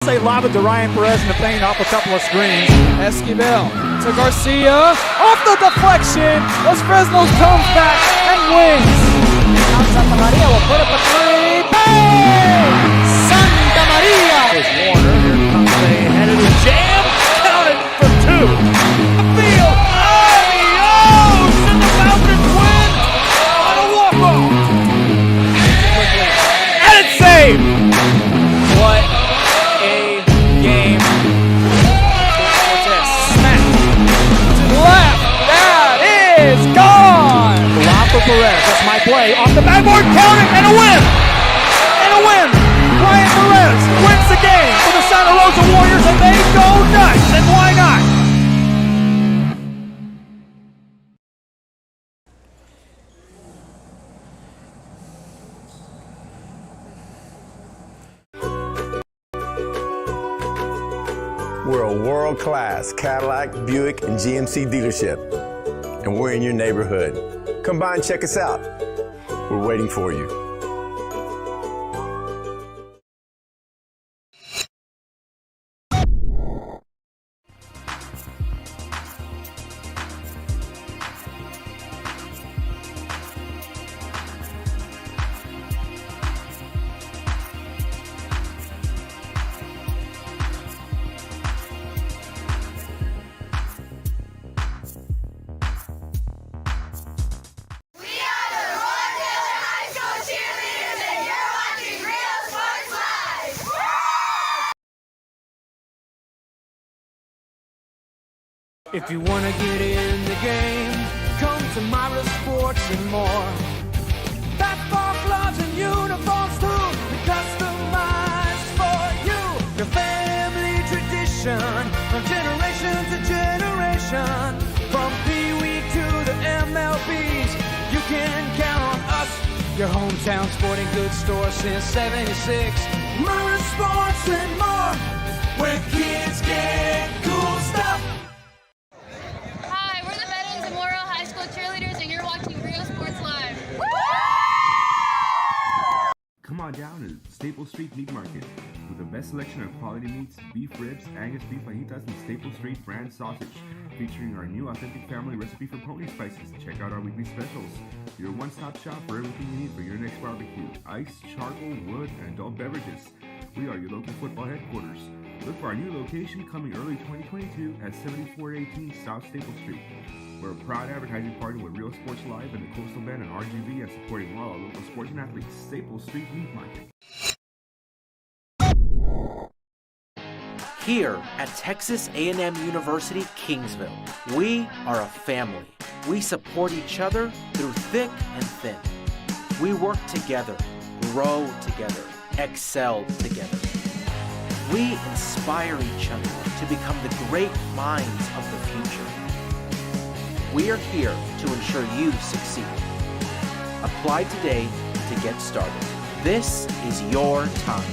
They lob it to Ryan Perez in the paint off a couple of screens. Esquivel to Garcia. Off the deflection. Los Fresnos comes back and wins. Now Santa Maria will put up a three. Bang! Santa Maria! There's Warner. Here comes a headed jam. Counted for two. The field. Adios! And the Falcons win on a walk-off. And it's saved. What a game. Cortez smacked to the left. That is gone. Lob for Perez. That's my play. Off the backboard. Count it. And a win. And a win. Ryan Perez wins the game for the Santa Rosa Warriors, and they go nuts. And why not? We're a world-class Cadillac, Buick, and GMC dealership, and we're in your neighborhood. Come by and check us out. We're waiting for you. If you want to get in the game, come to Myra Sports and more. Basketball gloves and uniforms too, customized for you. Your family tradition, from generation to generation. From Pee Wee to the MLBs, you can count on us. Your hometown sporting goods store since '76. Myra Sports and more, where kids get cool stuff. Come on down to Staples Street Meat Market with the best selection of quality meats, beef ribs, Angus beef fajitas, and Staples Street brand sausage, featuring our new authentic family recipe for pony spices. Check out our weekly specials. Your one-stop shop for everything you need for your next barbecue: ice, charcoal, wood, and adult beverages. We are your local football headquarters. Look for our new location coming early 2022 at 7418 South Staples Street. We're a proud advertising partner with Real Sports Live and the Coastal Band and RGV, and supporting all our local sports and athletes. Staples Street Meat Market. Here at Texas A&M University, Kingsville, we are a family. We support each other through thick and thin. We work together, grow together, excel together. We inspire each other to become the great minds of the future. We are here to ensure you succeed. Apply today to get started. This is your time.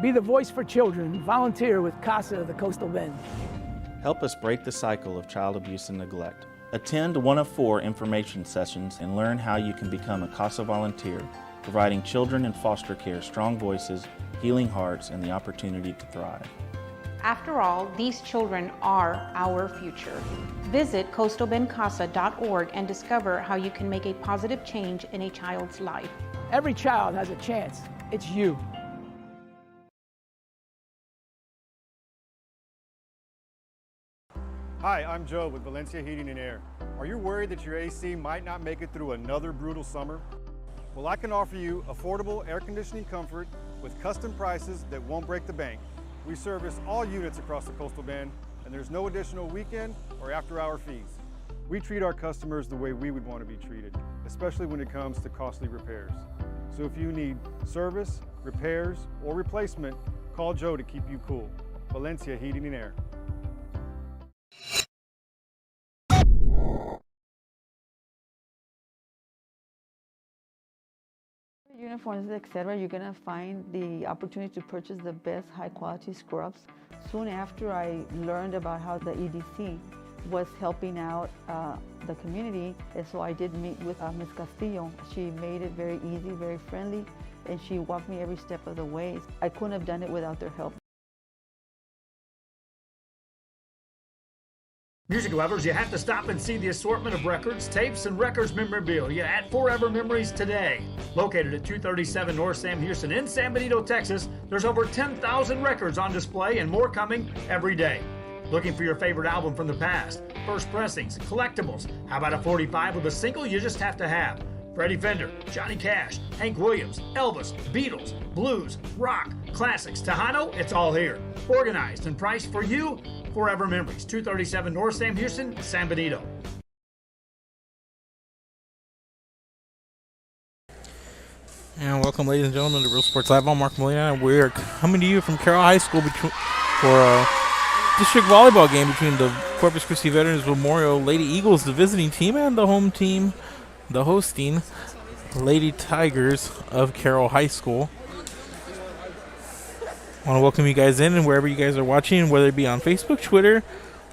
Be the voice for children. Volunteer with CASA of the Coastal Bend. Help us break the cycle of child abuse and neglect. Attend one of 4 information sessions and learn how you can become a CASA volunteer, providing children in foster care strong voices, healing hearts, and the opportunity to thrive. After all, these children are our future. Visit coastalbendcasa.org and discover how you can make a positive change in a child's life. Every child has a chance. It's you. Hi, I'm Joe with Valencia Heating and Air. Are you worried that your AC might not make it through another brutal summer? Well, I can offer you affordable air conditioning comfort with custom prices that won't break the bank. We service all units across the Coastal Bend, and there's no additional weekend or after-hour fees. We treat our customers the way we would want to be treated, especially when it comes to costly repairs. So if you need service, repairs, or replacement, call Joe to keep you cool. Valencia Heating and Air. Uniforms, etc., you're going to find the opportunity to purchase the best high-quality scrubs. Soon after I learned about how the EDC was helping out the community, and so I did meet with Ms. Castillo. She made it very easy, very friendly, and she walked me every step of the way. I couldn't have done it without their help. Music lovers, you have to stop and see the assortment of records, tapes, and records memorabilia at Forever Memories today. Located at 237 North Sam Houston in San Benito, Texas, there's over 10,000 records on display and more coming every day. Looking for your favorite album from the past, first pressings, collectibles? How about a 45 with a single you just have to have? Freddie Fender, Johnny Cash, Hank Williams, Elvis, Beatles, blues, rock, classics, Tejano, it's all here. Organized and priced for you. Forever Memories, 237 North Sam Houston, San Benito. And welcome, ladies and gentlemen, to Real Sports Live. I'm Mark Molina, and we're coming to you from Carroll High School for a district volleyball game between the Corpus Christi Veterans Memorial Lady Eagles, the visiting team, and the home team, the hosting Lady Tigers of Carroll High School. I want to welcome you guys in, and wherever you guys are watching, whether it be on Facebook, Twitter,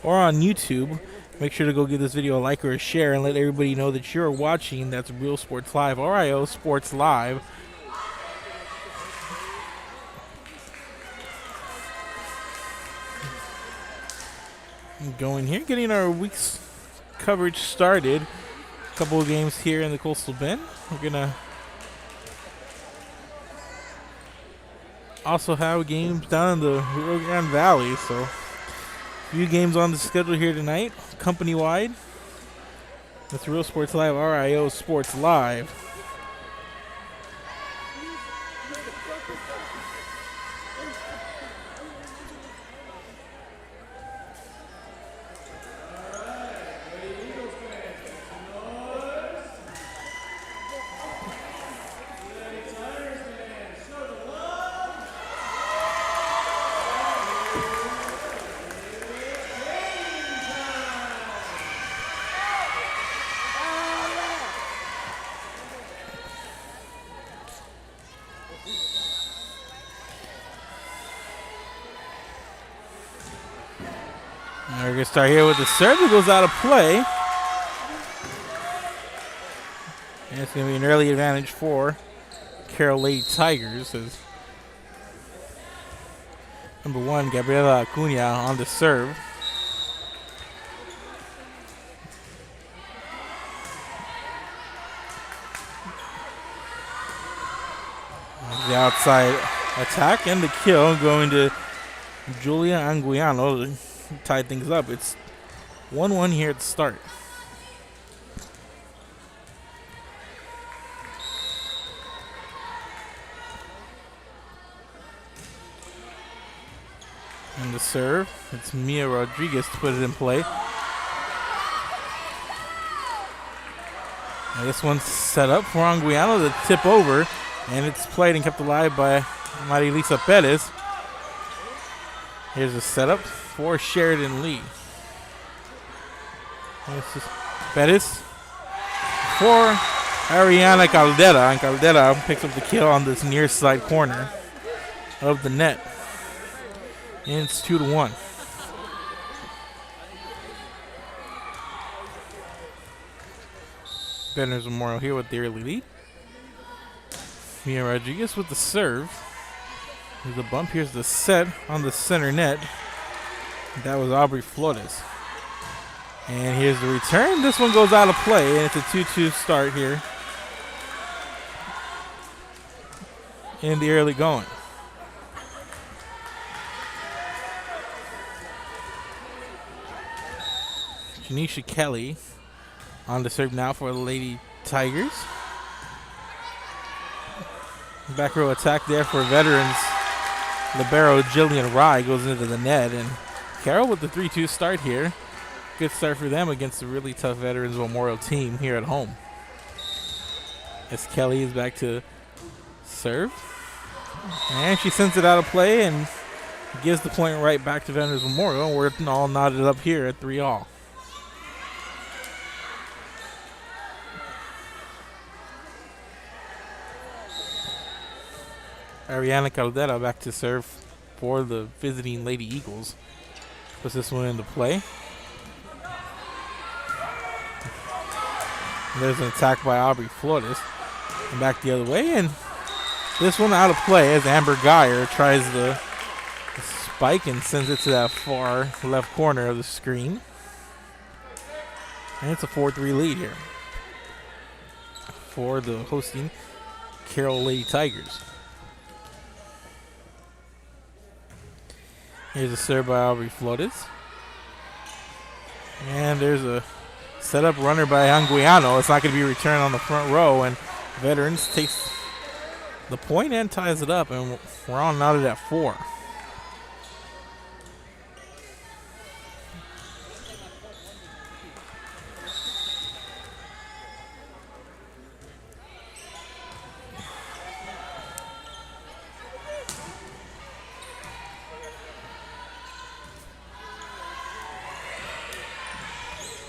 or on YouTube, make sure to go give this video a like or a share and let everybody know that you're watching. That's Real Sports Live, RIO Sports Live. Going here, getting our week's coverage started. A couple of games here in the Coastal Bend. We're going to also have games down in the Rio Grande Valley, so a few games on the schedule here tonight, company-wide. That's Real Sports Live, RIO Sports Live. We're going to start here with the serve. It goes out of play. And it's going to be an early advantage for Carroll Lady Tigers. As number 1, Gabriela Acuna on the serve. The outside attack and the kill going to Julia Anguiano to tie things up. It's 1-1 here at the start. And the serve, it's Mia Rodriguez to put it in play. And this one's set up for Anguiano to tip over, and it's played and kept alive by Marilisa Perez. Here's a setup for Sheridan Lee. This is Perez for Ariana Caldera, and Caldera picks up the kill on this near side corner of the net. And it's 2-1. Veterans Memorial here with the early lead. Mia Rodriguez with the serve. Here's the bump. Here's the set on the center net. That was Aubrey Flores. And here's the return. This one goes out of play, and it's a 2-2 start here in the early going. Janisha Kelly on the serve now for the Lady Tigers. Back row attack there for veterans. Libero Jillian Rye goes into the net, and Carroll with the 3-2 start here. Good start for them against a really tough Veterans Memorial team here at home. As Kelly is back to serve. And she sends it out of play and gives the point right back to Veterans Memorial. We're all knotted up here at 3-all. Ariana Caldera back to serve for the visiting Lady Eagles. Puts this one into play. And there's an attack by Aubrey Flores. And back the other way, and this one out of play as Amber Geyer tries the spike and sends it to that far left corner of the screen. And it's a 4-3 lead here for the hosting Carroll Lady Tigers. Here's a serve by Aubrey Flores. And there's a setup runner by Anguiano. It's not going to be returned on the front row, and Veterans takes the point and ties it up, and we're on knotted at 4.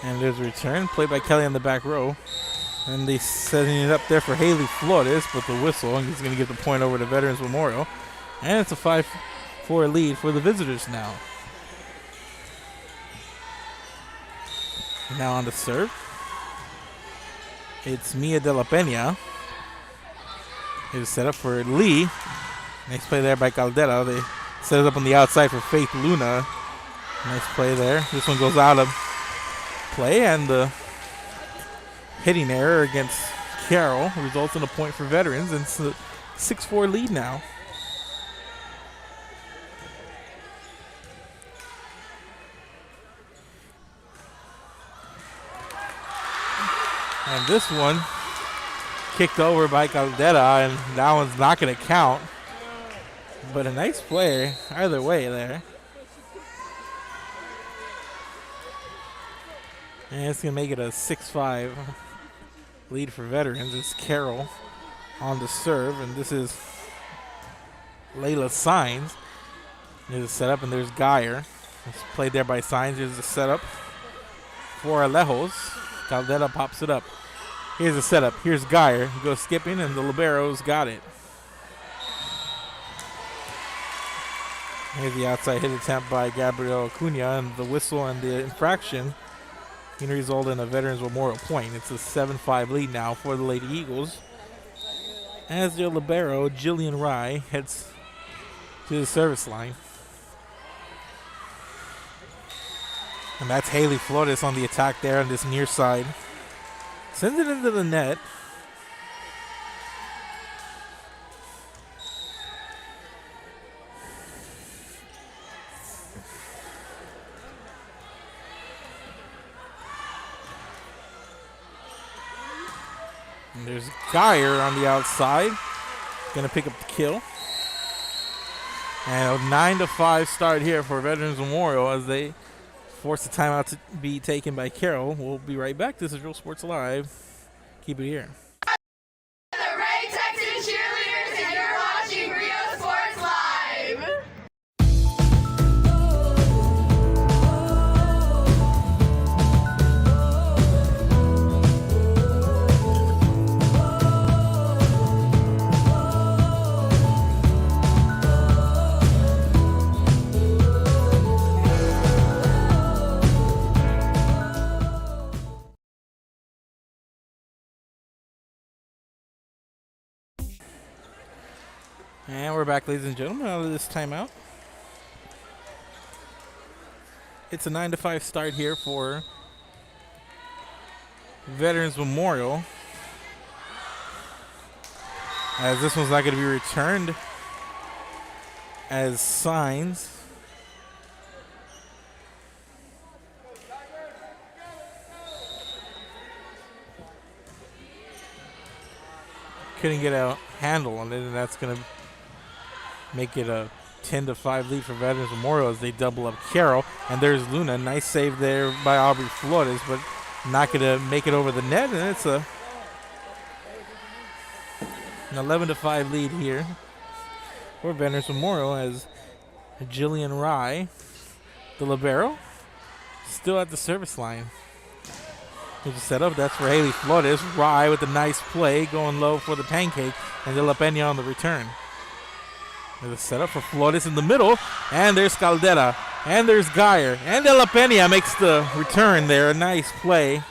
And there's a return, played by Kelly on the back row. And they setting it up there for Haley Flores, but the whistle, and he's going to give the point over to Veterans Memorial. And it's a 5-4 lead for the visitors now. Now on the serve. It's Mia De La Pena. Here's a setup for Lee. Nice play there by Caldera. They set it up on the outside for Faith Luna. Nice play there. This one goes out of play, and the hitting error against Carroll results in a point for Veterans, and it's a 6-4 lead now. And this one kicked over by Caldera, and that one's not going to count. But a nice play either way there. And it's going to make it a 6-5 lead for Veterans. It's Carroll on the serve, and this is Layla Signs. There's a setup, and there's Geyer. It's played there by Signs. There's a setup for Alejos. Caldera pops it up. Here's a setup. Here's Geyer. He goes skipping, and the libero's got it. Here's the outside hit attempt by Gabriel Acuna, and the whistle and the infraction can result in a Veterans Memorial point. It's a 7-5 lead now for the Lady Eagles, as their libero, Jillian Rye, heads to the service line. And that's Haley Flores on the attack there on this near side. Sends it into the net. And there's Geyer on the outside. Going to pick up the kill. And a 9-5 start here for Veterans Memorial as they force the timeout to be taken by Carroll. We'll be right back. This is Real Sports Live. Keep it here. The Ray Texas Cheerleaders, and you're watching Real Sports Live. And we're back, ladies and gentlemen, out of this timeout. It's a 9-5 start here for Veterans Memorial, as this one's not going to be returned as Signs. Couldn't get a handle on it, and that's going to make it a 10-5 lead for Veterans Memorial as they double up Carroll. And there's Luna. Nice save there by Aubrey Flores, but not going to make it over the net. And it's an 11-5 lead here for Veterans Memorial as Jillian Rye, the libero, still at the service line. There's a setup. That's for Haley Flores. Rye with a nice play, going low for the pancake, and De La Pena on the return. There's a setup for Flores in the middle, and there's Caldera, and there's Geyer, and De La Pena makes the return there. A nice play.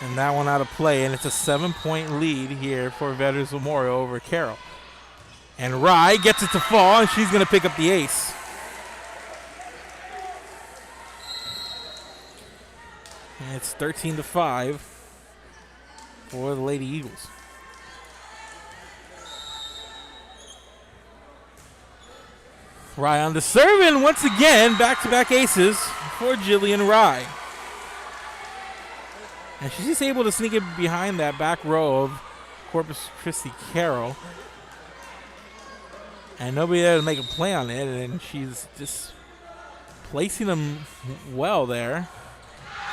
And that one out of play, and it's a 7-point lead here for Veterans Memorial over Carroll. And Rye gets it to fall, and she's going to pick up the ace. And it's 13-5 for the Lady Eagles. Rye on the serve, and once again, back-to-back aces for Jillian Rye. And she's just able to sneak it behind that back row of Corpus Christi Carroll. And nobody there to make a play on it, and she's just placing them well there.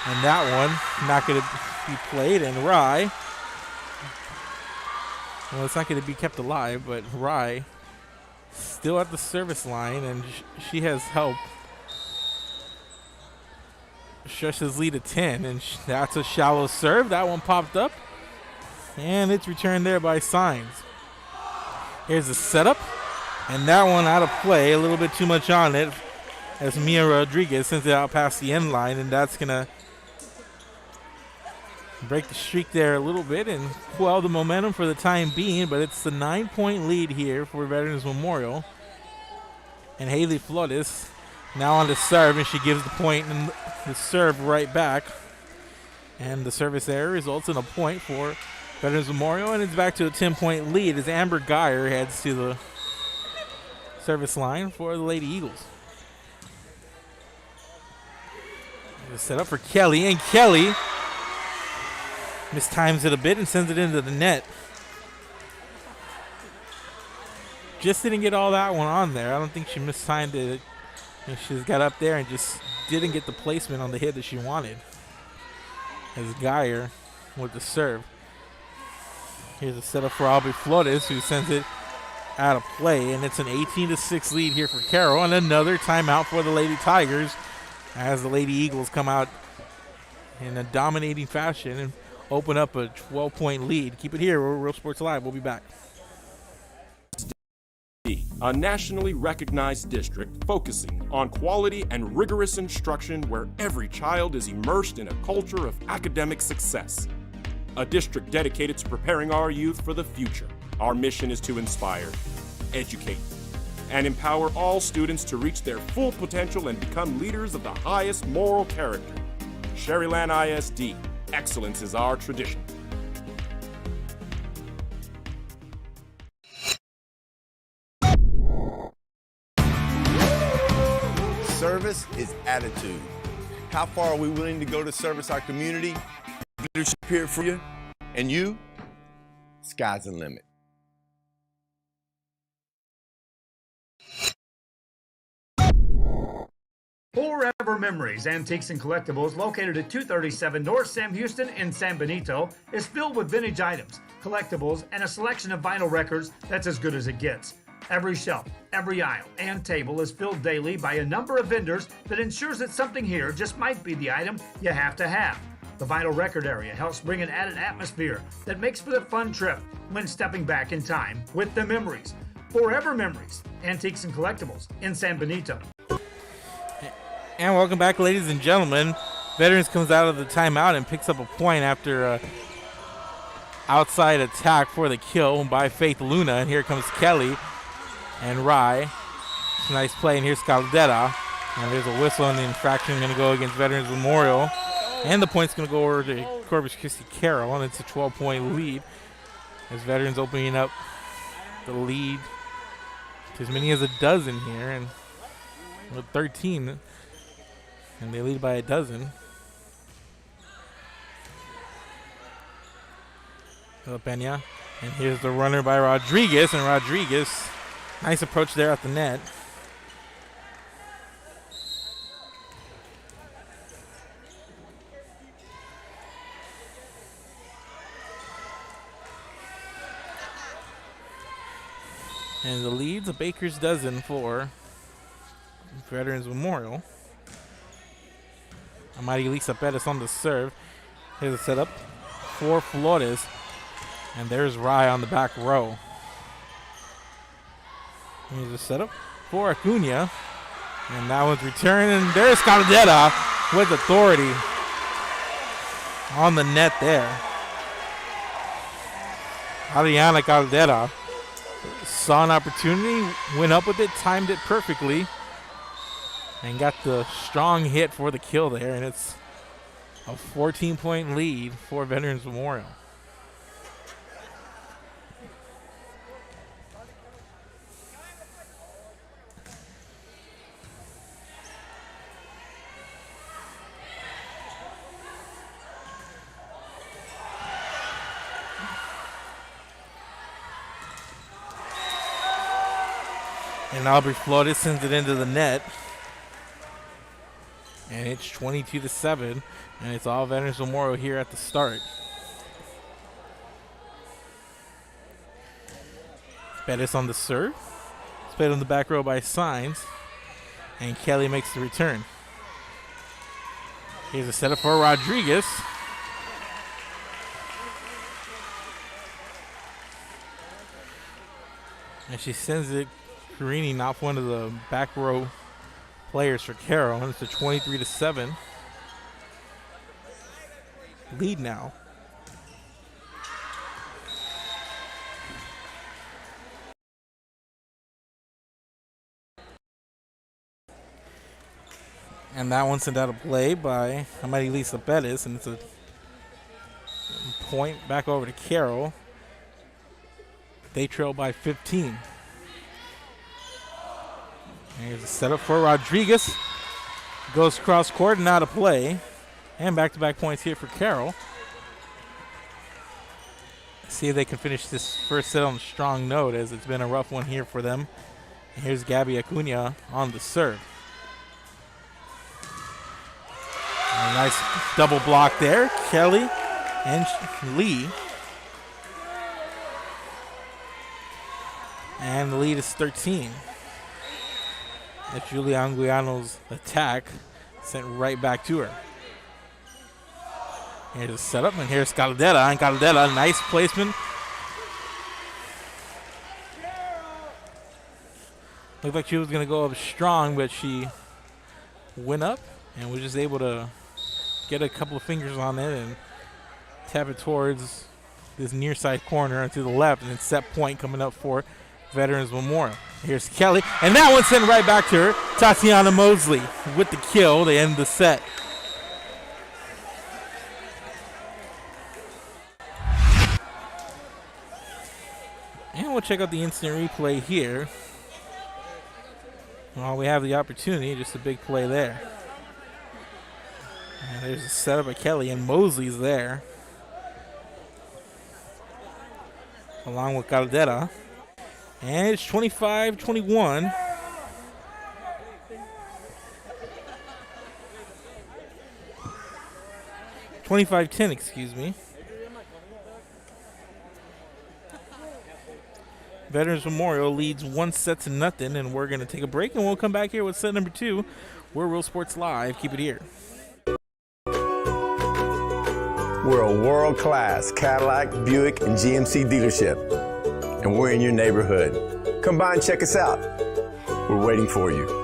And that one not going to be played, and Rye, well, it's not going to be kept alive, but Rye still at the service line, and she has help. Stretches lead to 10, and that's a shallow serve. That one popped up, and it's returned there by Signs. Here's the setup, and that one out of play. A little bit too much on it as Mia Rodriguez sends it out past the end line, and that's going to break the streak there a little bit and quell the momentum for the time being, but it's the 9-point lead here for Veterans Memorial. And Haley Flores now on the serve, and she gives the point and the serve right back. And the service error results in a point for Veterans Memorial, and it's back to a 10-point lead as Amber Geyer heads to the service line for the Lady Eagles. The setup for Kelly, and Kelly mistimes it a bit and sends it into the net. Just didn't get all that one on there. I don't think she mistimed it. And she just got up there and just didn't get the placement on the hit that she wanted. As Geyer with the serve. Here's a setup for Aubrey Flores, who sends it out of play, and it's an 18-6 lead here for Carroll, and another timeout for the Lady Tigers as the Lady Eagles come out in a dominating fashion and open up a 12-point lead. Keep it here. We're Real Sports Live. We'll be back. A nationally recognized district focusing on quality and rigorous instruction where every child is immersed in a culture of academic success. A district dedicated to preparing our youth for the future. Our mission is to inspire, educate, and empower all students to reach their full potential and become leaders of the highest moral character. Sherryland ISD, excellence is our tradition. Service is attitude. How far are we willing to go to service our community? Leadership here for you. And you, sky's the limit. Forever Memories, Antiques and Collectibles, located at 237 North Sam Houston in San Benito, is filled with vintage items, collectibles, and a selection of vinyl records that's as good as it gets. Every shelf, every aisle, and table is filled daily by a number of vendors that ensures that something here just might be the item you have to have. The vinyl record area helps bring an added atmosphere that makes for the fun trip when stepping back in time with the memories. Forever Memories, Antiques and Collectibles in San Benito. And welcome back, ladies and gentlemen. Veterans comes out of the timeout and picks up a point after outside attack for the kill by Faith Luna. And here comes Kelly and Rye. Nice play, and here's Scaldetta. And there's a whistle, and the infraction going to go against Veterans Memorial. And the point's going to go over to Corpus Christi Carroll, and it's a 12-point lead as Veterans opening up the lead to as many as a dozen here, and with 13, and they lead by a dozen. Pena, and here's the runner by Rodriguez, and Rodriguez, nice approach there at the net. And the lead's a baker's dozen for Veterans Memorial. Amari Lisa Pettis on the serve. Here's a setup for Flores. And there's Rye on the back row. Here's a setup for Acuna. And that one's returned. And there's Scaldetta with authority. on the net there. Adriana Caldera saw an opportunity, went up with it, timed it perfectly, and got the strong hit for the kill there, and it's a 14-point lead for Veterans Memorial. And Aubrey Flores sends it into the net. And it's 22-7. And it's all Veterans Memorial here at the start. Bettis on the serve. It's played on the back row by Signs. And Kelly makes the return. Here's a setup for Rodriguez. And she sends it careening off one of the back row players for Carroll, and it's a 23-7 lead now. And that one sent out a play by Amarylisa Bettis, and it's a point back over to Carroll. They trail by 15. Here's a setup for Rodriguez. Goes cross court and out of play. And back-to-back points here for Carroll. See if they can finish this first set on a strong note, as it's been a rough one here for them. And here's Gabby Acuna on the serve. And a nice double block there. Kelly and Lee. And the lead is 13. That's Julia Anguiano's attack sent right back to her. Here's a setup, and here's Caldera. And Caldera, nice placement. Looked like she was going to go up strong, but she went up and was just able to get a couple of fingers on it and tap it towards this near side corner and to the left, and then set point coming up for Veterans Memorial. Here's Kelly, and that one sent right back to her. Tatiana Mosley with the kill to end the set. And we'll check out the instant replay here. While we have the opportunity, just a big play there. And there's a setup by Kelly, and Mosley's there, along with Caldera. And it's 25-21. (25-10), excuse me. Veterans Memorial leads 1-0, and we're going to take a break, and we'll come back here with set number 2. We're Real Sports Live. Keep it here. We're a world-class Cadillac, Buick, and GMC dealership, and we're in your neighborhood. Come by and check us out. We're waiting for you.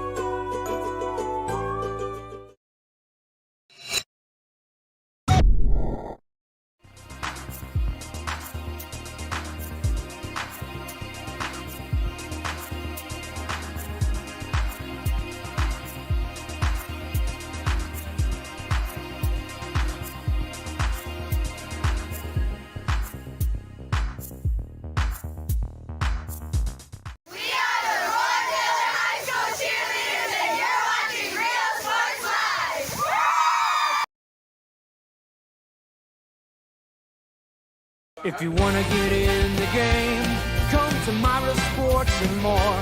If you want to get in the game, come to Myra Sports and more.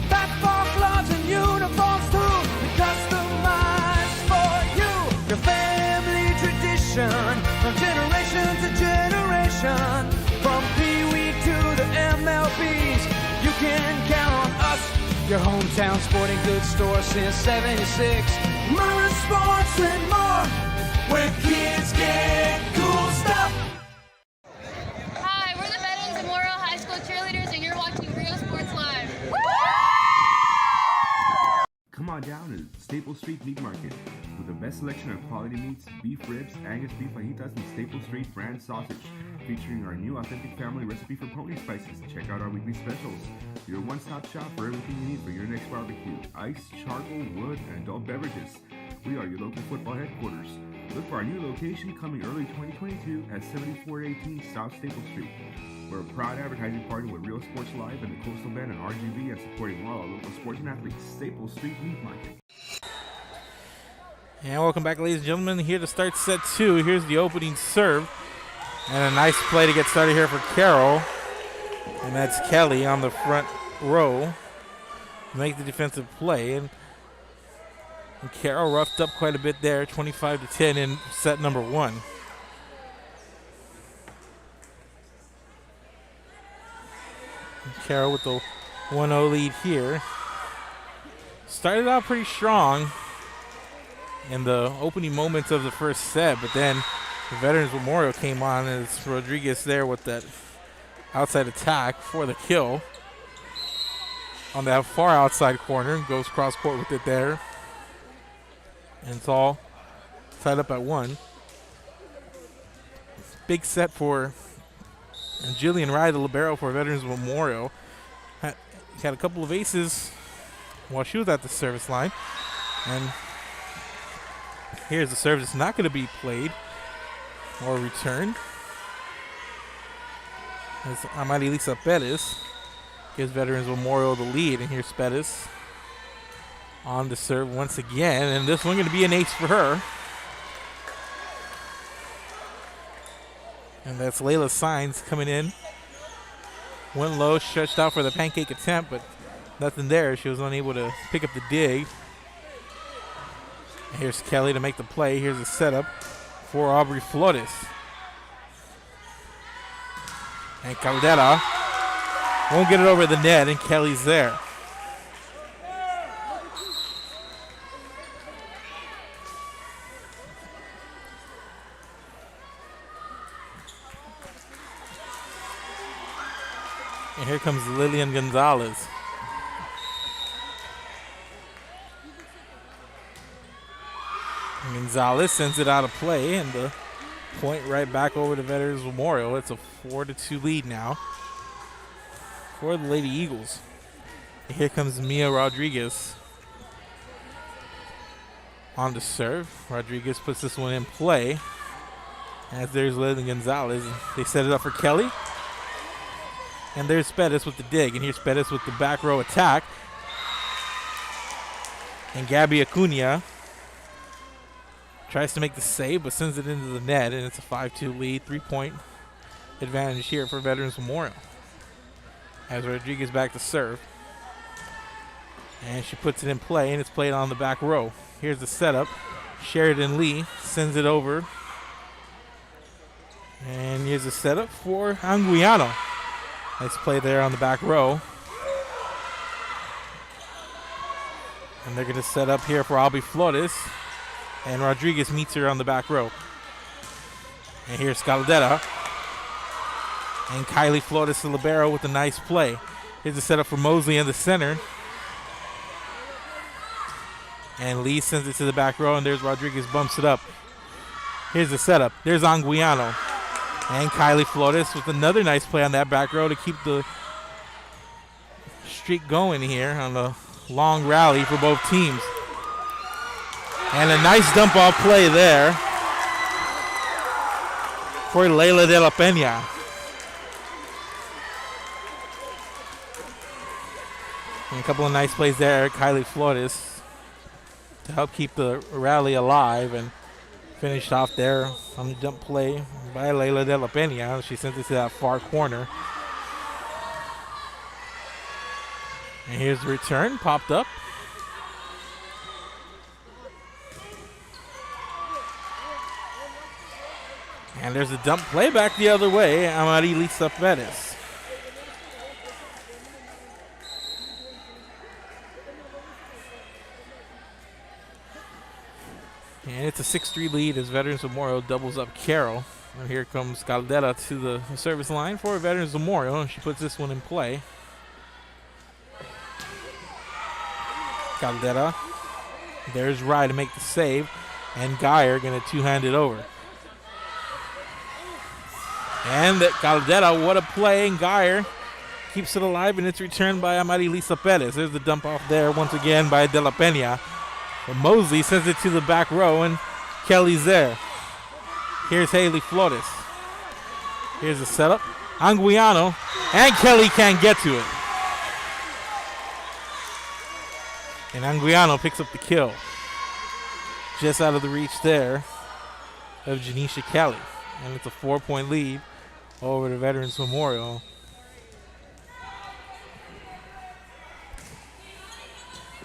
Basketball gloves and uniforms too, customized for you. Your family tradition, from generation to generation. From Pee Wee to the MLBs, you can count on us. Your hometown sporting goods store since '76. Myra Sports and more, where kids get cool stuff. Come on, on down to Staple Street Meat Market with the best selection of quality meats, beef ribs, Angus beef fajitas, and Staple Street brand sausage, featuring our new authentic family recipe for pony spices. Check out our weekly specials. Your one-stop shop for everything you need for your next barbecue: ice, charcoal, wood, and adult beverages. We are your local football headquarters. Look for our new location coming early 2022 at 7418 South Staple Street. We're a proud advertising partner with Real Sports Live and the Coastal Bend and RGV, and supporting all our local sports and athletes. Staple Street Meat Market. And welcome back, ladies and gentlemen. Here to start set 2. Here's the opening serve. And a nice play to get started here for Carroll. And that's Kelly on the front row to make the defensive play. And Carroll roughed up quite a bit there, 25-10 in set number 1. Carroll with the 1-0 lead here. Started out pretty strong in the opening moments of the first set, but then the Veterans Memorial came on, and it's Rodriguez there with that outside attack for the kill on that far outside corner. Goes cross court with it there. And it's all tied up at 1. Big set for Jillian Rye, the libero for Veterans Memorial. Had a couple of aces while she was at the service line. And here's the serve that's not going to be played or returned. As Amarylisa Perez gives Veterans Memorial the lead. And here's Perez on the serve once again, and this one going to be an ace for her. And that's Layla Sines coming in. Went low, stretched out for the pancake attempt, but nothing there. She was unable to pick up the dig. And here's Kelly to make the play. Here's the setup for Aubrey Flores. And Caldera won't get it over the net, and Kelly's there. And here comes Lillian Gonzalez. And Gonzalez sends it out of play, and the point right back over to Veterans Memorial. It's a 4-2 lead now for the Lady Eagles. And here comes Mia Rodriguez on the serve. Rodriguez puts this one in play. As there's Lillian Gonzalez. They set it up for Kelly. And there's Pettis with the dig. And here's Pettis with the back row attack. And Gabby Acuna tries to make the save, but sends it into the net. And it's a 5-2 lead, 3-point advantage here for Veterans Memorial. As Rodriguez back to serve. And she puts it in play, and it's played on the back row. Here's the setup. Sheridan Lee sends it over. And here's the setup for Anguiano. Nice play there on the back row. And they're going to set up here for Aubrey Flores. And Rodriguez meets her on the back row. And here's Caldera. And Kylie Flores, the libero, with a nice play. Here's the setup for Mosley in the center. And Lee sends it to the back row, and there's Rodriguez, bumps it up. Here's the setup. There's Anguiano. And Kylie Flores with another nice play on that back row to keep the streak going here on the long rally for both teams. And a nice dump off play there for Leila de la Peña. And a couple of nice plays there, Kylie Flores, to help keep the rally alive, and finished off there on the jump play by Leila de la Peña. She sent it to that far corner. And here's the return, popped up. And there's a dump play back the other way, Amarylisa Perez. And it's a 6-3 lead as Veterans Memorial doubles up Carroll. And here comes Caldera to the service line for Veterans Memorial, and she puts this one in play. Caldera There's Rye to make the save, and Geyer going to two-hand it over. And Caldera, what a play, and Geyer keeps it alive, and it's returned by Amarilisa Perez. There's the dump off there once again by De La Pena. But Mosley sends it to the back row, and Kelly's there. Here's Haley Flores. Here's the setup. Anguiano, and Kelly can't get to it. And Anguiano picks up the kill. Just out of the reach there of Janisha Kelly. And it's a 4-point lead over the Veterans Memorial.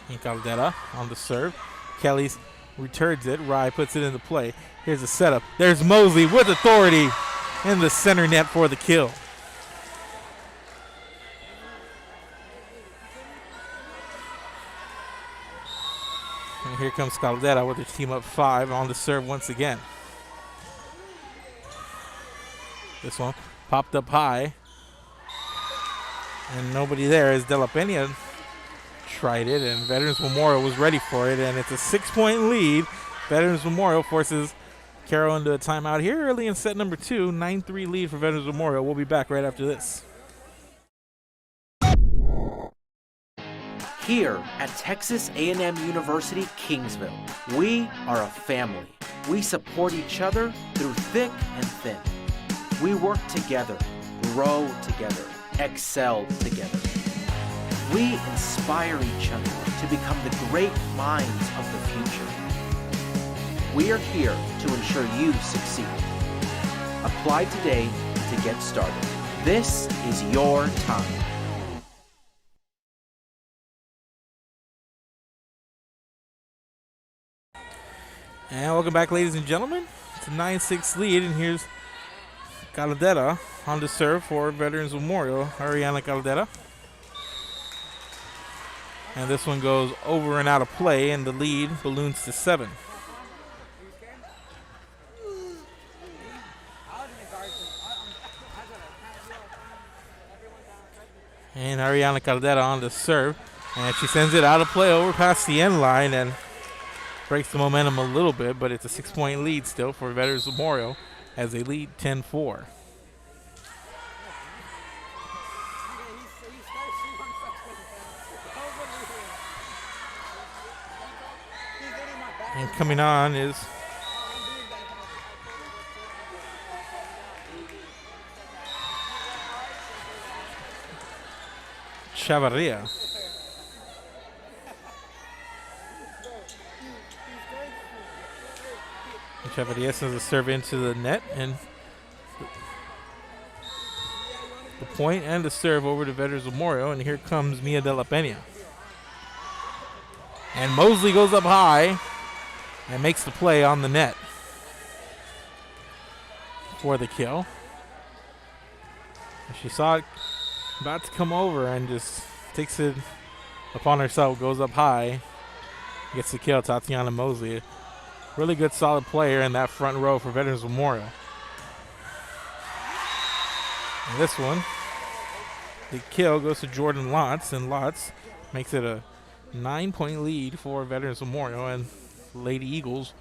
And Caldera on the serve. Kelly returns it. Rye puts it into play. Here's the setup. There's Mosley with authority in the center net for the kill. And here comes Caldera with her team up 5 on the serve once again. This one popped up high. And nobody there as De La Pena tried it, and Veterans Memorial was ready for it, and it's a 6-point lead. Veterans Memorial forces Carroll into a timeout here early in set number 2. 9-3 lead for Veterans Memorial. We'll be back right after this. Here at Texas A&M University, Kingsville, we are a family. We support each other through thick and thin. We work together, grow together, excel together. We inspire each other to become the great minds of the future. We are here to ensure you succeed. Apply today to get started. This is your time. And welcome back, ladies and gentlemen. It's a 9-6 lead, and here's Caldera on the serve for Veterans Memorial, Ariana Caldera. And this one goes over and out of play, and the lead balloons to 7. And Ariana Caldera on the serve, and she sends it out of play over past the end line and breaks the momentum a little bit, but it's a 6-point lead still for Veterans Memorial as they lead 10-4. And coming on is Chavarria. Chavarria sends a serve into the net, and the point and the serve over to Veterans Memorial, and here comes Mia De La Pena. And Mosley goes up high and makes the play on the net for the kill. She saw it about to come over and just takes it upon herself, goes up high, gets the kill. Tatiana Mosley, really good solid player in that front row for Veterans Memorial. And this one, the kill goes to Jordan Lotz, and Lotz makes it a 9-point lead for Veterans Memorial, and Lady Eagles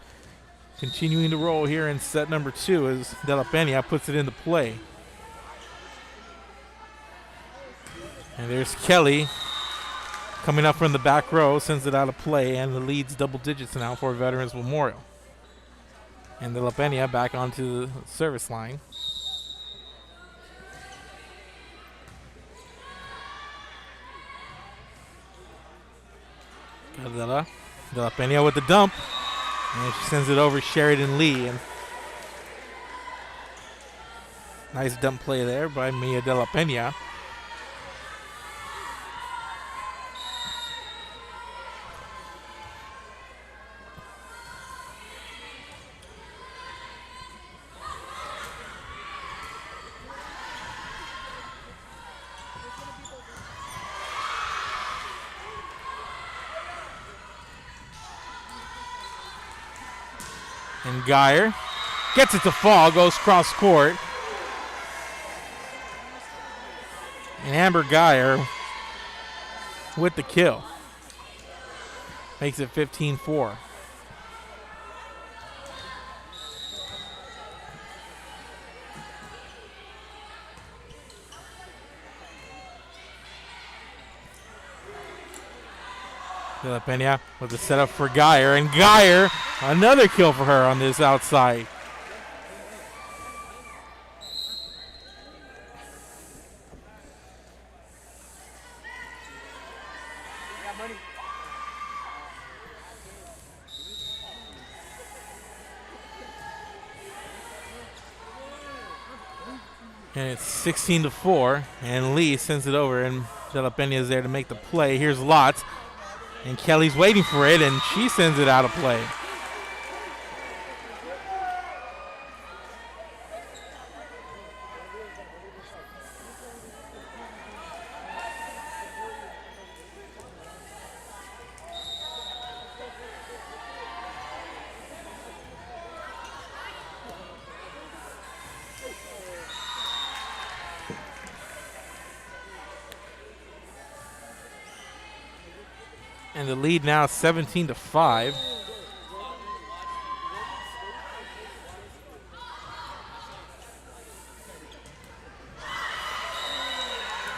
continuing to roll here in set number 2 as De La Pena puts it into play. And there's Kelly coming up from the back row, sends it out of play, and the lead's double digits now for Veterans Memorial. And De La Pena back onto the service line. De La Pena with the dump, and she sends it over Sheridan Lee. And nice dump play there by Mia De La Pena. And Geyer gets it to fall, goes cross court. And Amber Geyer with the kill. Makes it 15-4. De La Pena with the setup for Geyer, and Geyer, another kill for her on this outside. And it's 16-4, and Lee sends it over, and De La Pena is there to make the play. Here's Lotz, and Kelly's waiting for it, and she sends it out of play. And the lead now 17-5.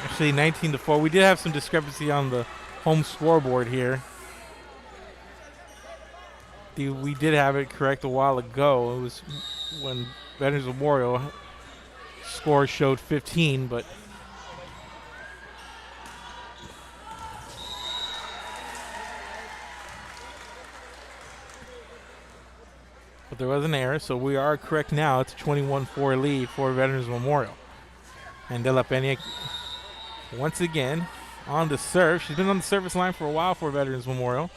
Actually 19-4. We did have some discrepancy on the home scoreboard here. We did have it correct a while ago. It was when Veterans Memorial score showed 15, but there was an error, so we are correct now. It's a 21-4 lead for Veterans Memorial. And De La Pena once again on the serve. She's been on the service line for a while for Veterans Memorial.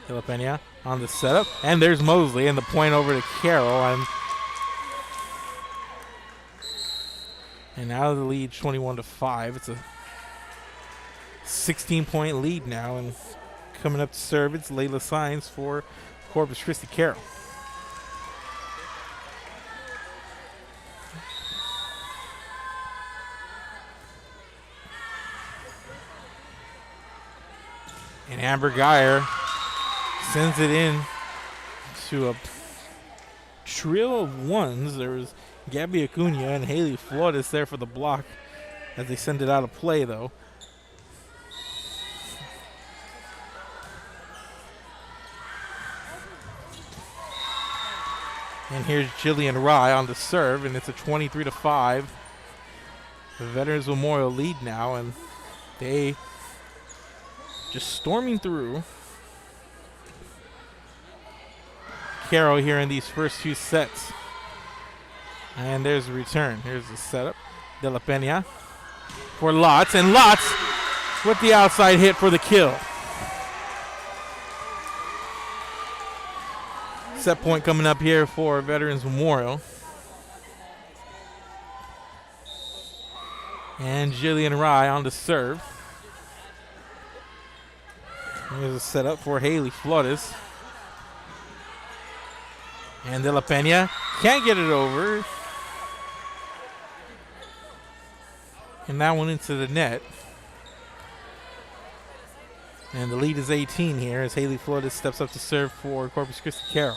De La Pena on the setup, and there's Mosley, and the point over to Carroll. And now the lead 21-5. It's a 16-point lead now, and coming up to serve, it's Layla Sines for Corpus Christi Carroll. And Amber Geyer sends it in to a trio of ones. There was Gabby Acuna and Haley Flores there for the block as they send it out of play, though. And here's Jillian Rye on the serve, and it's a 23-5. The Veterans Memorial lead now, and they just storming through Carroll here in these first two sets. And there's a return. Here's the setup. De La Pena for Lotz, and Lotz with the outside hit for the kill. Set point coming up here for Veterans Memorial. And Jillian Rye on the serve. Here's a setup for Haley Flores. And De La Pena can't get it over. And that one into the net. And the lead is 18 here as Haley Flores steps up to serve for Corpus Christi Carroll.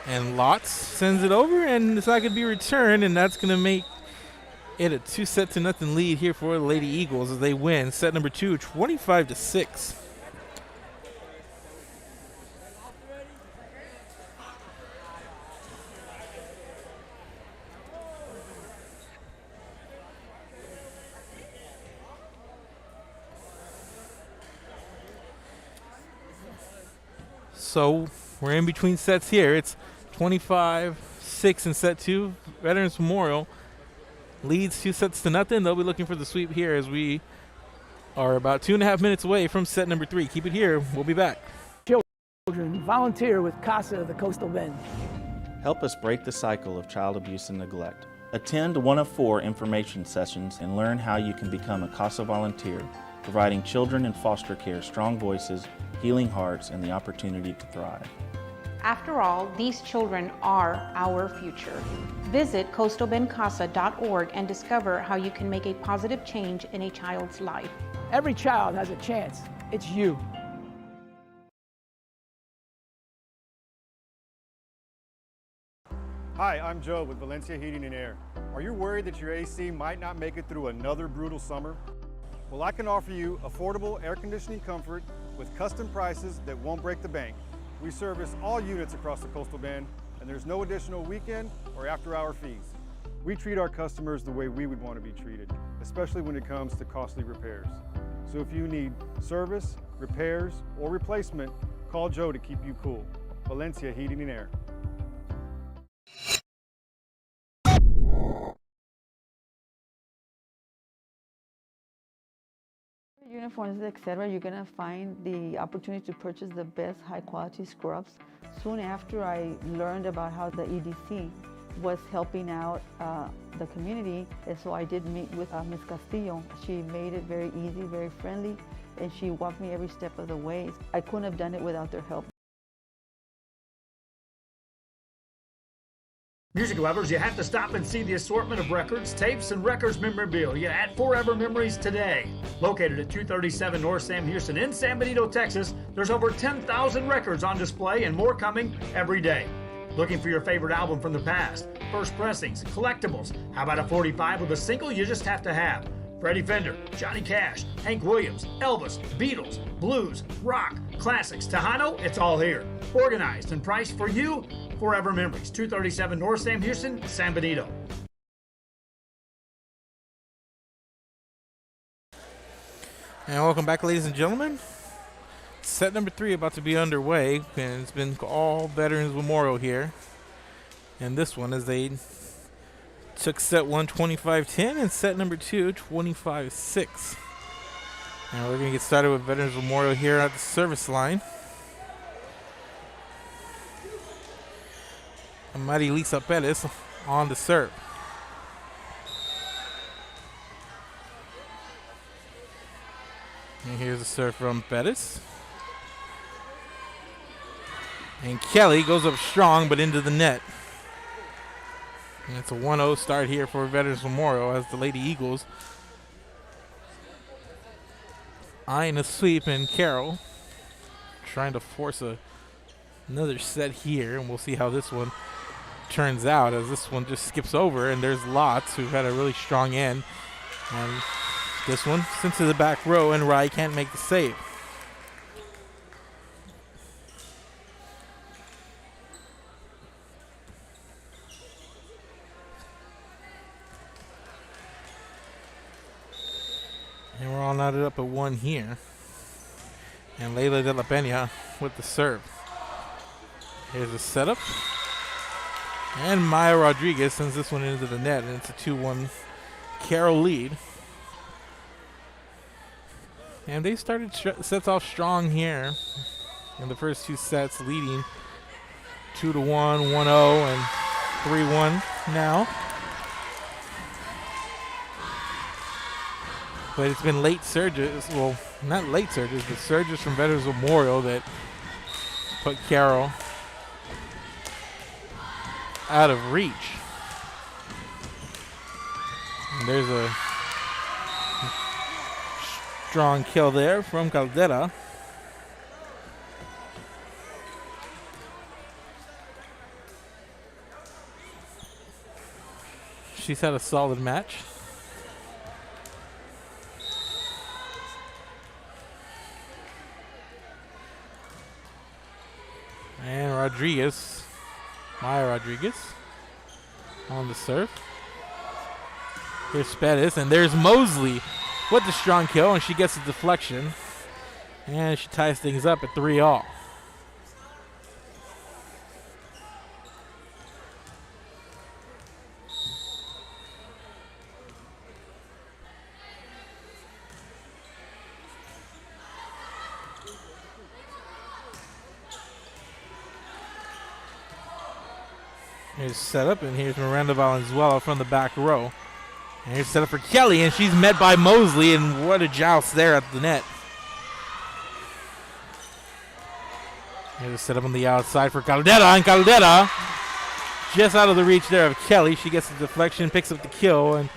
And Lotz sends it over, and it's not going to be returned, and that's going to make it a 2-0 lead here for the Lady Eagles as they win set number 2, 25-6. So we're in between sets here. It's 25-6 in set 2. Veterans Memorial leads 2-0. They'll be looking for the sweep here as we are about 2.5 minutes away from set number 3. Keep it here. We'll be back. Children volunteer with CASA of the Coastal Bend. Help us break the cycle of child abuse and neglect. Attend one of 4 information sessions and learn how you can become a CASA volunteer, providing children in foster care strong voices, healing hearts, and the opportunity to thrive. After all, these children are our future. Visit coastalbendcasa.org and discover how you can make a positive change in a child's life. Every child has a chance. It's you. Hi, I'm Joe with Valencia Heating and Air. Are you worried that your AC might not make it through another brutal summer? Well, I can offer you affordable air conditioning comfort with custom prices that won't break the bank. We service all units across the Coastal Bend, and there's no additional weekend or after-hour fees. We treat our customers the way we would want to be treated, especially when it comes to costly repairs. So if you need service, repairs, or replacement, call Joe to keep you cool. Valencia Heating and Air. Uniforms, etc., you're gonna find the opportunity to purchase the best high quality scrubs. Soon after I learned about how the EDC was helping out the community, and so I did meet with Ms. Castillo. She made it very easy, very friendly, and she walked me every step of the way. I couldn't have done it without their help. Music lovers, you have to stop and see the assortment of records, tapes, and records memorabilia at Forever Memories today. Located at 237 North Sam Houston in San Benito, Texas, there's over 10,000 records on display and more coming every day. Looking for your favorite album from the past, first pressings, collectibles? How about a 45 with a single you just have to have? Freddie Fender, Johnny Cash, Hank Williams, Elvis, Beatles, blues, rock, classics, Tejano, it's all here. Organized and priced for you. Forever Memories, 237 North Sam Houston, San Benito. And welcome back, ladies and gentlemen. Set number 3 about to be underway, and it's been all Veterans Memorial here. And this one, as they took set 1 25-10 and set number 2 25-6. And we're going to get started with Veterans Memorial here at the service line. Maria Lisa Perez on the serve. And here's the serve from Perez. And Kelly goes up strong but into the net. And it's a 1-0 start here for Veterans Memorial as the Lady Eagles eyeing a sweep, and Carroll trying to force another set here, and we'll see how this one turns out, as this one just skips over, and there's Lots, who had a really strong end, and this one sent to the back row, and Rye can't make the save. And we're all knotted up at 1 here, and Leila de la Peña with the serve. Here's the setup. And Maya Rodriguez sends this one into the net, and it's a 2-1 Carroll lead. And they started sets off strong here in the first 2 sets, leading 2-1, 1-0, and 3-1 now. But it's been late surges, well, not late surges, but surges from Veterans Memorial that put Carroll out of reach. And there's a strong kill there from Caldera. She's had a solid match. And Rodriguez, Maya Rodriguez on the serve. Here's Pettis, and there's Mosley with the strong kill, and she gets a deflection. And she ties things up at 3-all. Here's set up, and here's Miranda Valenzuela from the back row. And here's set up for Kelly, and she's met by Mosley, and what a joust there at the net. Here's a setup on the outside for Caldera, and Caldera just out of the reach there of Kelly. She gets the deflection, picks up the kill, and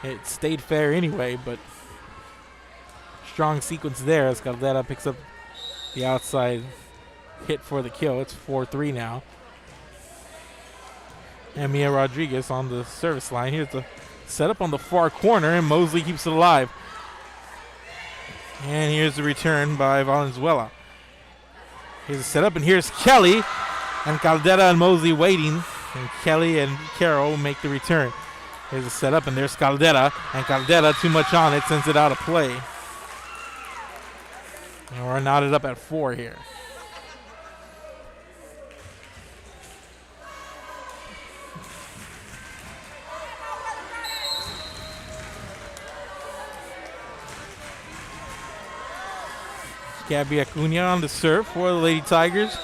it stayed fair anyway, but strong sequence there as Caldera picks up the outside hit for the kill. It's 4-3 now. And Mia Rodriguez on the service line. Here's the setup on the far corner, and Mosley keeps it alive. And here's the return by Valenzuela. Here's a setup, and here's Kelly, and Caldera and Mosley waiting, and Kelly and Carroll make the return. Here's a setup, and there's Caldera, and Caldera too much on it, sends it out of play. And we're knotted up at 4 here. Gabby Acuna on the serve for the Lady Tigers.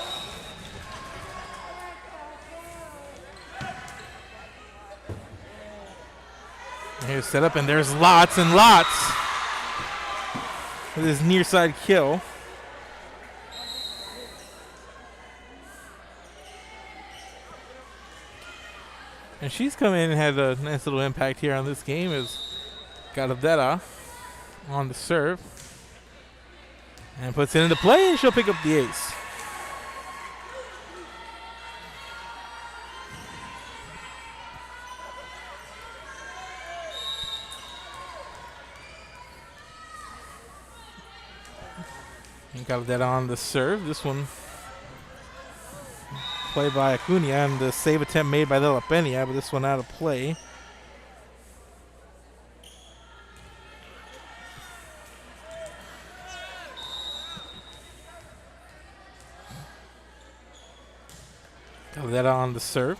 Here's set up, and there's lots and lots with his near side kill. And she's come in and had a nice little impact here on this game as Caldera on the serve. And puts it into play, and she'll pick up the ace. And Caldera on the serve. This one played by Acuna, and the save attempt made by De La Peña, but this one out of play. Caldera on the serve.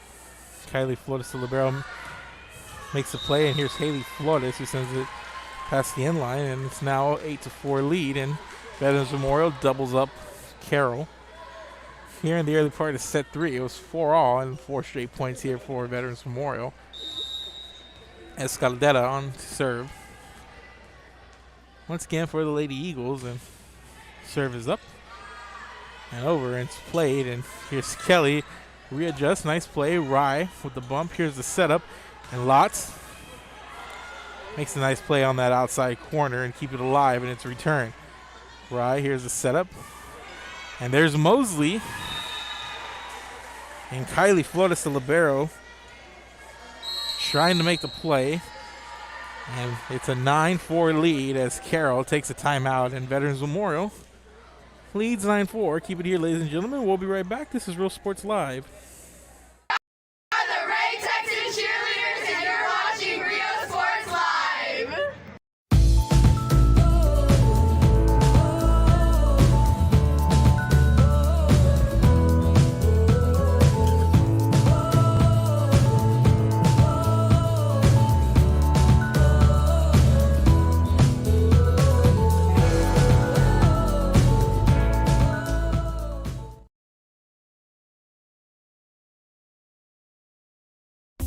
Kylie Flores, the libero, makes the play, and here's Haley Flores who sends it past the end line, and it's now 8-4 lead, and Veterans Memorial doubles up Carroll. Here in the early part of set 3, it was 4-all and 4 straight points here for Veterans Memorial. As Caldera on serve. Once again for the Lady Eagles, and serve is up and over, and it's played, and here's Kelly. Readjust, nice play. Rye with the bump. Here's the setup, and Lots makes a nice play on that outside corner and keep it alive, and it's return. Rye, here's the setup, and there's Mosley, and Kylie Flores, the libero, trying to make the play, and it's a 9-4 lead as Carroll takes a timeout, and Veterans Memorial leads 9-4. Keep it here, ladies and gentlemen. We'll be right back. This is Real Sports Live. The Ray Texas Cheerleaders, and you're watching Rio Sports Live.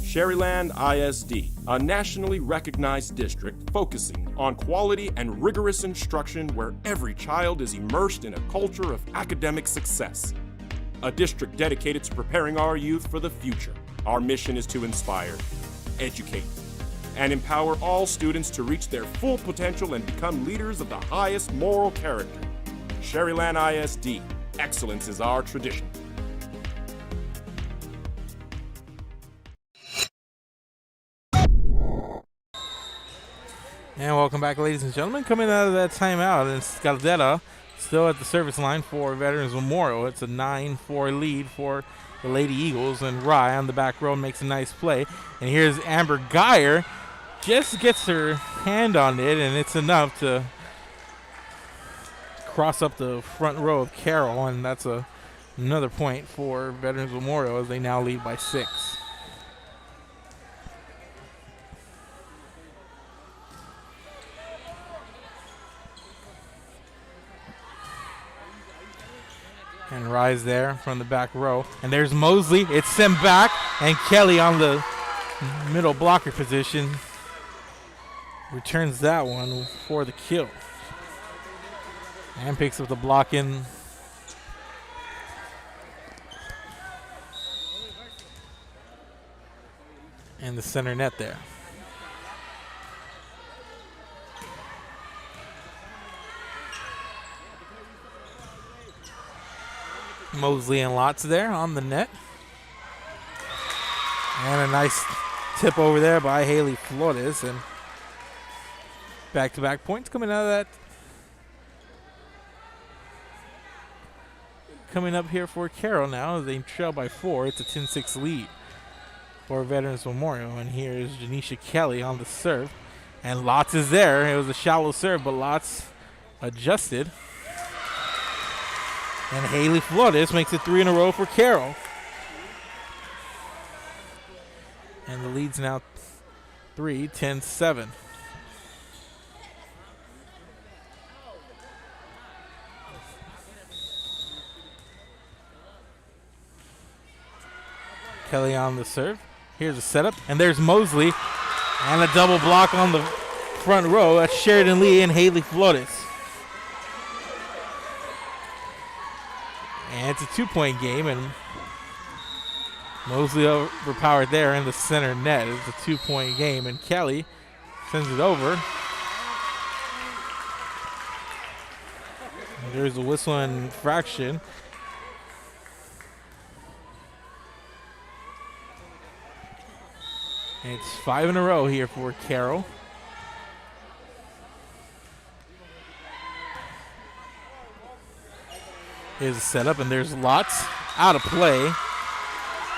Sherryland ISD, a nationally recognized district focusing on quality and rigorous instruction where every child is immersed in a culture of academic success. A district dedicated to preparing our youth for the future. Our mission is to inspire, educate, and empower all students to reach their full potential and become leaders of the highest moral character. Sherryland ISD, excellence is our tradition. And welcome back, ladies and gentlemen. Coming out of that timeout, and it's Caldera still at the service line for Veterans Memorial. It's a 9-4 lead for the Lady Eagles, and Rye on the back row makes a nice play. And here's Amber Geyer, just gets her hand on it, and it's enough to cross up the front row of Carroll, and that's another point for Veterans Memorial as they now lead by 6. And Rise there from the back row. And there's Mosley. It's sent back. And Kelly on the middle blocker position returns that one for the kill. And picks up the block in the center net there. Mosley and Lotz there on the net. And a nice tip over there by Haley Flores. And back-to-back points coming out of that. Coming up here for Carroll now. They trail by 4. It's a 10-6 lead for Veterans Memorial. And here is Janisha Kelly on the serve. And Lotz is there. It was a shallow serve, but Lotz adjusted. And Haley Flores makes it 3 in a row for Carroll. And the lead's now 3, 10-7. Kelly on the serve. Here's a setup. And there's Mosley. And a double block on the front row. That's Sheridan Lee and Haley Flores. And it's a 2-point game, and Mosley overpowered there in the center net. It's a 2-point game, and Kelly sends it over. And there's a whistle and infraction. And it's 5 in a row here for Carroll. Here's a setup, and there's Lotz out of play.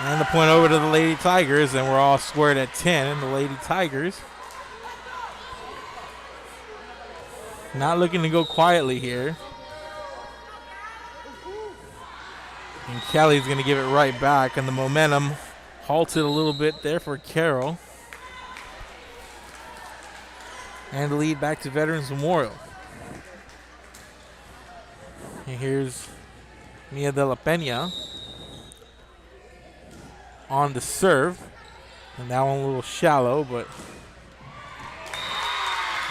And the point over to the Lady Tigers, and we're all squared at 10. And the Lady Tigers not looking to go quietly here. And Kelly's going to give it right back, and the momentum halted a little bit there for Carroll. And the lead back to Veterans Memorial. And here's Mia de la Pena on the serve. And that one a little shallow, but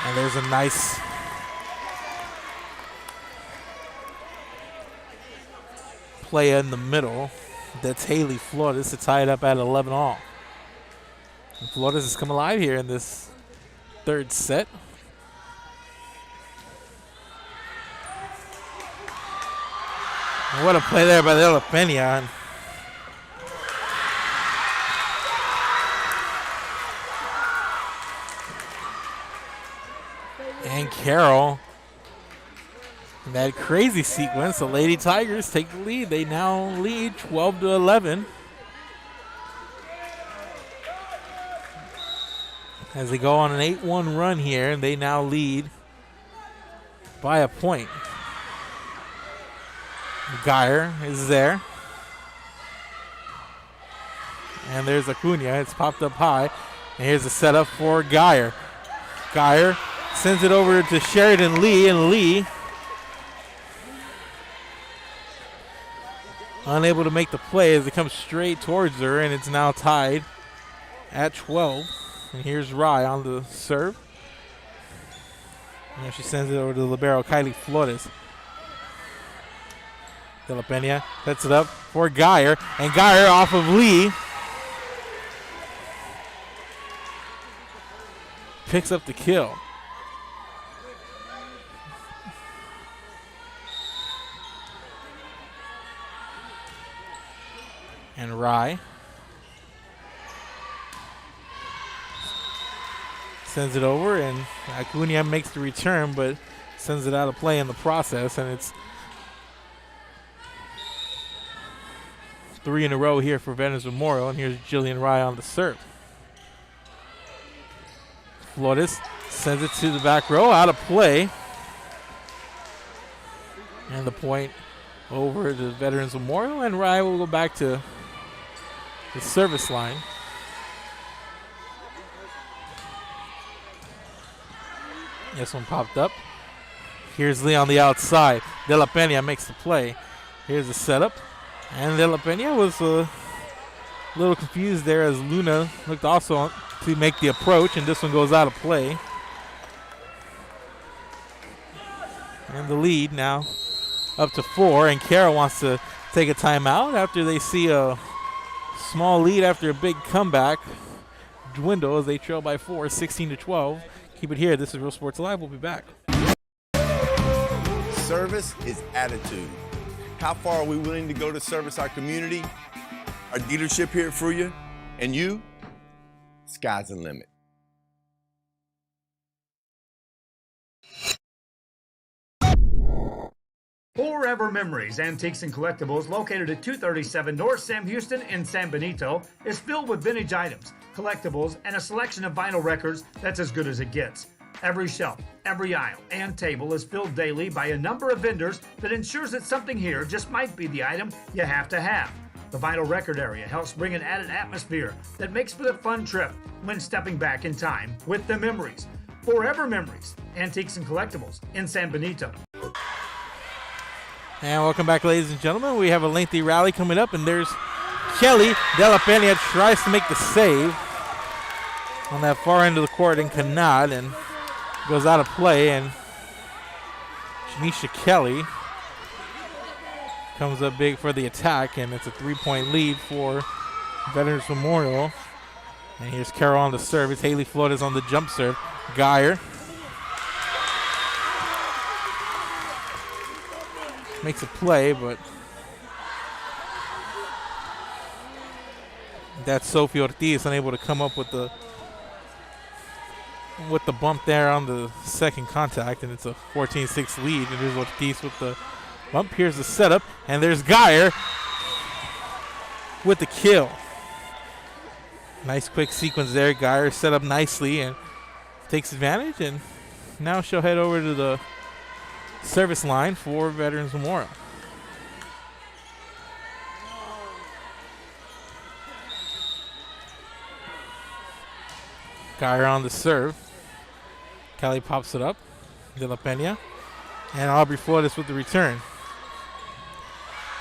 and there's a nice play in the middle. That's Haley Flores to tie it up at 11 all. And Flores has come alive here in this third set. What a play there by De La Pena. And Carroll, in that crazy sequence, the Lady Tigers take the lead. They now lead 12-11. As they go on an 8-1 run here, and they now lead by a point. Geyer is there. And there's Acuna. It's popped up high. And here's a setup for Geyer. Geyer sends it over to Sheridan Lee, and Lee unable to make the play as it comes straight towards her, and it's now tied at 12. And here's Rye on the serve. And she sends it over to the libero, Kylie Flores. De La Pena sets it up for Geyer, and Geyer off of Lee. Picks up the kill. And Rye sends it over, and Acuna makes the return, but sends it out of play in the process, and it's 3 in a row here for Veterans Memorial, and here's Jillian Rye on the serve. Flores sends it to the back row, out of play. And the point over to Veterans Memorial, and Rye will go back to the service line. This one popped up. Here's Lee on the outside. De La Pena makes the play. Here's the setup. And De La Pena was a little confused there as Luna looked also to make the approach, and this one goes out of play. And the lead now up to 4, and Carroll wants to take a timeout after they see a small lead after a big comeback dwindle as they trail by 4, 16-12. Keep it here. This is Real Sports Live. We'll be back. Service is attitude. How far are we willing to go to service our community, our dealership here for you, and you? Sky's the limit. Forever Memories, Antiques and Collectibles, located at 237 North Sam Houston in San Benito, is filled with vintage items, collectibles, and a selection of vinyl records that's as good as it gets. Every shelf, every aisle, and table is filled daily by a number of vendors that ensures that something here just might be the item you have to have. The vinyl record area helps bring an added atmosphere that makes for a fun trip when stepping back in time with the memories. Forever Memories, Antiques and Collectibles in San Benito. And welcome back, ladies and gentlemen. We have a lengthy rally coming up, and there's Kelly De La Pena tries to make the save on that far end of the court and cannot, and goes out of play, and Janisha Kelly comes up big for the attack, and it's a 3-point lead for Veterans Memorial. And here's Carroll on the serve. It's Haley Flores on the jump serve. Geyer makes a play, but that's Sophie Ortiz unable to come up with the bump there on the second contact, and it's a 14-6 lead. And there's Ortiz with the bump. Here's the setup, and there's Geyer with the kill. Nice quick sequence there. Geyer set up nicely and takes advantage, and now she'll head over to the service line for Veterans Memorial. Geyer on the serve. Kelly pops it up. De La Pena. And Aubrey Flores with the return.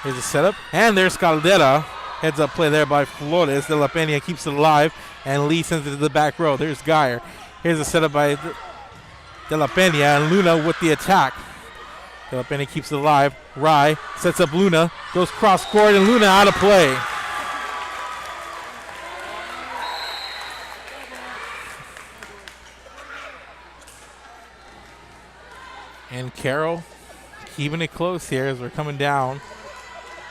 Here's a setup. And there's Caldera. Heads up play there by Flores. De La Pena keeps it alive. And Lee sends it to the back row. There's Geyer. Here's a setup by De La Pena. And Luna with the attack. De La Pena keeps it alive. Rye sets up Luna. Goes cross court, and Luna out of play. And Carroll keeping it close here as we're coming down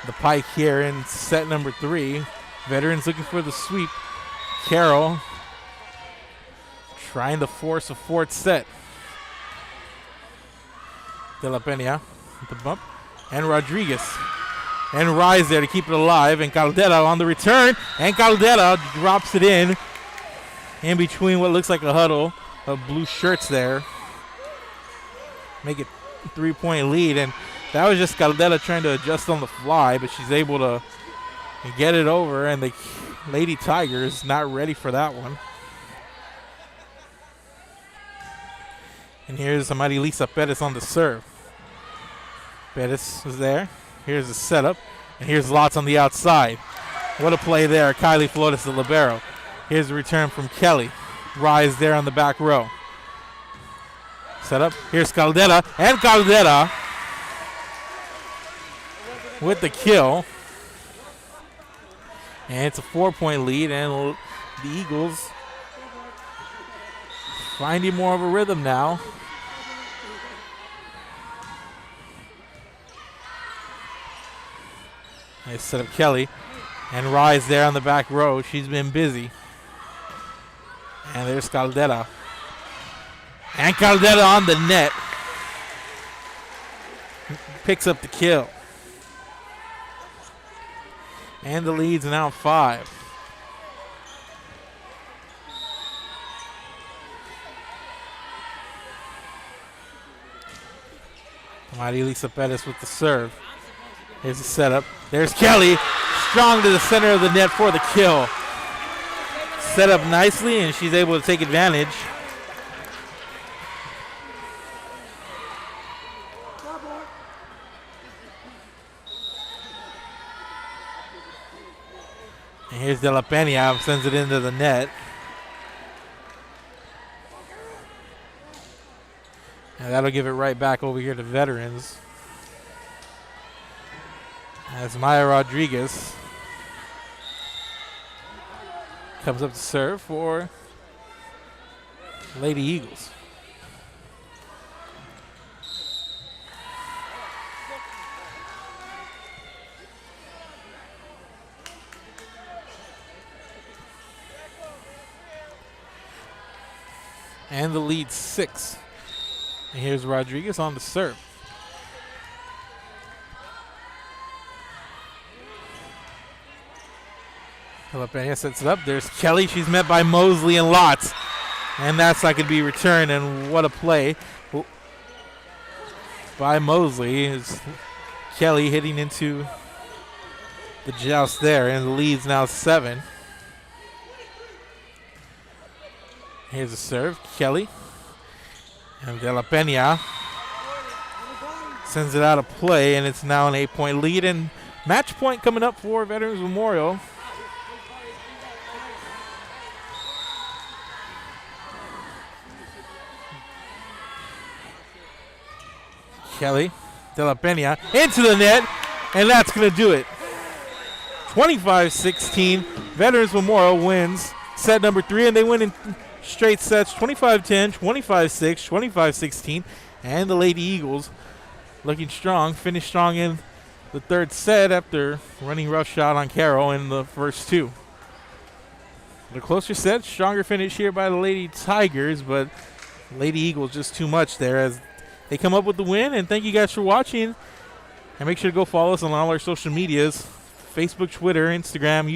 the pike here in set number 3. Veterans looking for the sweep. Carroll trying to force a fourth set. De La Pena with the bump. And Rodriguez. And Rise there to keep it alive. And Caldera on the return. And Caldera drops it in between what looks like a huddle of blue shirts there. Make it a 3-point lead. And that was just Caldera trying to adjust on the fly, but she's able to get it over. And the Lady Tigers not ready for that one. And here's Marilisa Perez on the serve. Perez is there. Here's the setup. And here's Lots on the outside. What a play there. Kylie Flores, the libero. Here's the return from Kelly. Rise there on the back row. Setup. Here's Caldera. And Caldera with the kill. And it's a 4-point lead. And the Eagles finding more of a rhythm now. Nice set up Kelly. And Rise there on the back row. She's been busy. And there's Caldera. And Caldera on the net. Picks up the kill. And the lead's now 5. Marilisa Perez with the serve. Here's the setup. There's Kelly. Strong to the center of the net for the kill. Set up nicely, and she's able to take advantage. And here's De La Pena. Sends it into the net. And that'll give it right back over here to Veterans. As Maya Rodriguez comes up to serve for Lady Eagles. And the lead 6. And here's Rodriguez on the serve. Jalapeno sets it up. There's Kelly. She's met by Mosley and Lotz. And that's not going to be returned. And what a play by Mosley. Is Kelly hitting into the joust there. And the lead's now 7. Here's a serve. Kelly. And De La Pena sends it out of play. And it's now an 8-point lead. And match point coming up for Veterans Memorial. Kelly, De La Pena into the net, and that's going to do it. 25-16, Veterans Memorial wins set number 3, and they win in straight sets, 25-10, 25-6, 25-16, and the Lady Eagles looking strong, finished strong in the third set after running roughshod on Carroll in the first 2. The closer set, stronger finish here by the Lady Tigers, but Lady Eagles just too much there as they come up with the win. And thank you guys for watching. And make sure to go follow us on all our social medias, Facebook, Twitter, Instagram,